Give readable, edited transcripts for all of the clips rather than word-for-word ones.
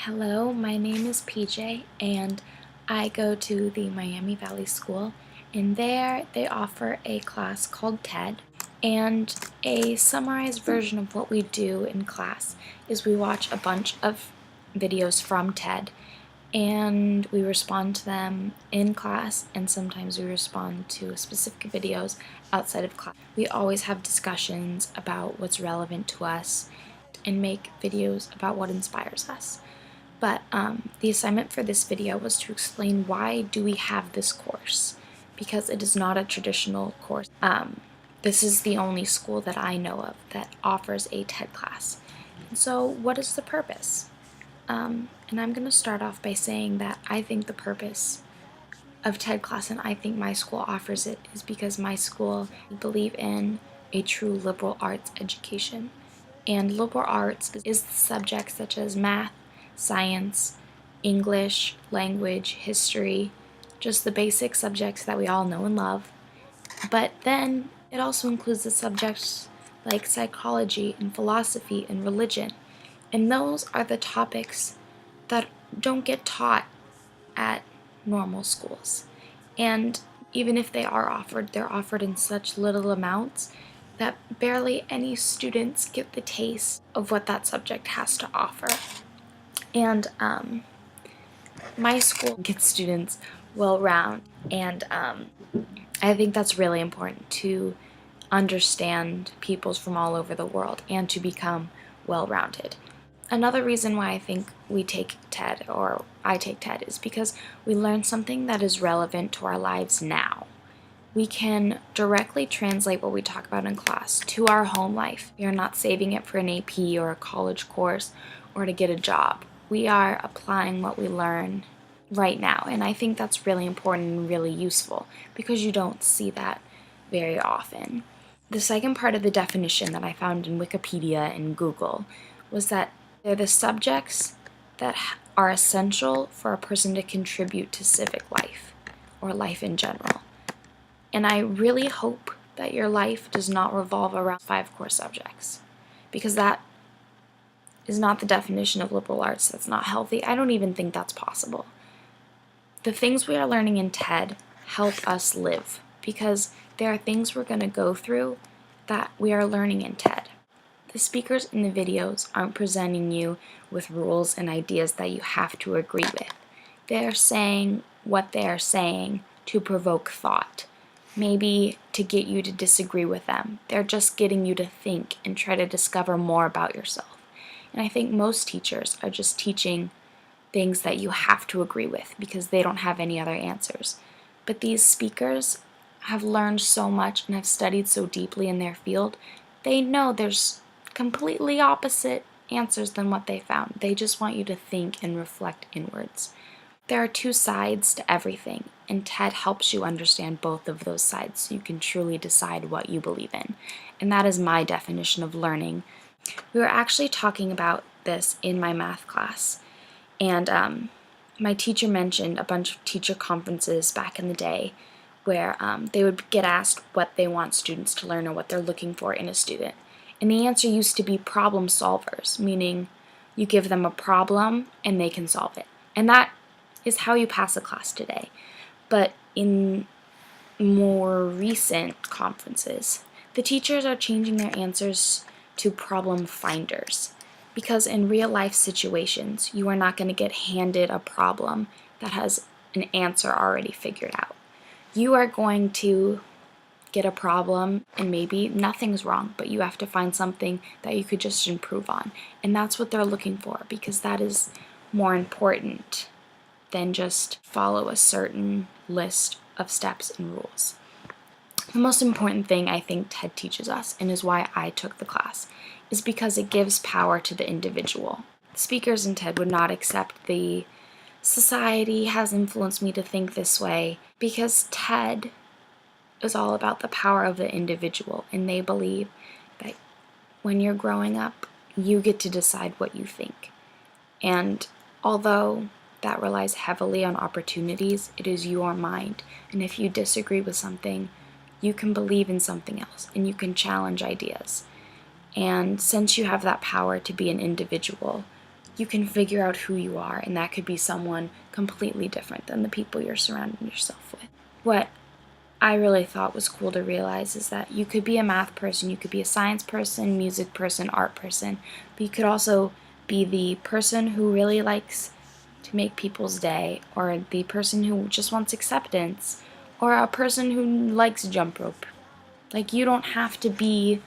Hello, my name is PJ and I go to the Miami Valley School, and there they offer a class called TED. And a summarized version of what we do in class is we watch a bunch of videos from TED and we respond to them in class, and sometimes we respond to specific videos outside of class. We always have discussions about what's relevant to us and make videos about what inspires us. But the assignment for this video was to explain why do we have this course, because it is not a traditional course. This is the only school that I know of that offers a TED class. And so what is the purpose? And I'm going to start off by saying that I think the purpose of TED class, and I think my school offers it, is because my school believe in a true liberal arts education. And liberal arts is subjects such as math, science, English, language, history, just the basic subjects that we all know and love. But then it also includes the subjects like psychology and philosophy and religion. And those are the topics that don't get taught at normal schools. And even if they are offered, they're offered in such little amounts that barely any students get the taste of what that subject has to offer. And my school gets students well-rounded, and I think that's really important to understand peoples from all over the world and to become well-rounded. Another reason why I think we take TED, or I take TED, is because we learn something that is relevant to our lives now. We can directly translate what we talk about in class to our home life. We are not saving it for an AP or a college course or to get a job. We are applying what we learn right now, and I think that's really important and really useful because you don't see that very often. The second part of the definition that I found in Wikipedia and Google was that they're the subjects that are essential for a person to contribute to civic life or life in general. And I really hope that your life does not revolve around 5 core subjects, because that is not the definition of liberal arts. That's not healthy. I don't even think that's possible. The things we are learning in TED help us live, because there are things we're going to go through that we are learning in TED. The speakers in the videos aren't presenting you with rules and ideas that you have to agree with. They're saying what they are saying to provoke thought, maybe to get you to disagree with them. They're just getting you to think and try to discover more about yourself. And I think most teachers are just teaching things that you have to agree with because they don't have any other answers. But these speakers have learned so much and have studied so deeply in their field, they know there's completely opposite answers than what they found. They just want you to think and reflect inwards. There are 2 sides to everything, and TED helps you understand both of those sides so you can truly decide what you believe in. And that is my definition of learning. We were actually talking about this in my math class, and my teacher mentioned a bunch of teacher conferences back in the day where they would get asked what they want students to learn or what they're looking for in a student. And the answer used to be problem solvers, meaning you give them a problem and they can solve it. And that is how you pass a class today. But in more recent conferences, the teachers are changing their answers to problem finders, because in real life situations, you are not going to get handed a problem that has an answer already figured out. You are going to get a problem and maybe nothing's wrong, but you have to find something that you could just improve on. And that's what they're looking for, because that is more important than just follow a certain list of steps and rules. The most important thing I think TED teaches us, and is why I took the class, is because it gives power to the individual. Speakers in TED would not accept the society has influenced me to think this way, because TED is all about the power of the individual, and they believe that when you're growing up, you get to decide what you think. And although that relies heavily on opportunities, it is your mind, and if you disagree with something, you can believe in something else, and you can challenge ideas. And since you have that power to be an individual, you can figure out who you are, and that could be someone completely different than the people you're surrounding yourself with. What I really thought was cool to realize is that you could be a math person, you could be a science person, music person, art person, but you could also be the person who really likes to make people's day, or the person who just wants acceptance, or a person who likes jump rope. Like, you don't have to be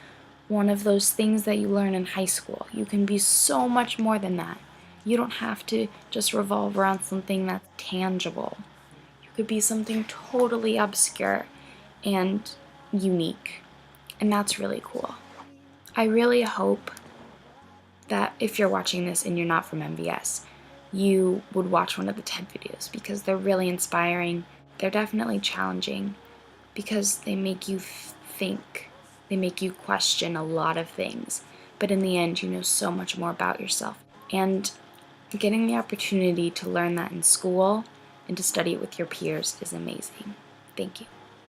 one of those things that you learn in high school. You can be so much more than that. You don't have to just revolve around something that's tangible. You could be something totally obscure and unique, and that's really cool. I really hope that if you're watching this and you're not from MVS, you would watch one of the TED videos, because they're really inspiring. They're definitely challenging because they make you think. They make you question a lot of things. But in the end, you know so much more about yourself. And getting the opportunity to learn that in school and to study it with your peers is amazing. Thank you.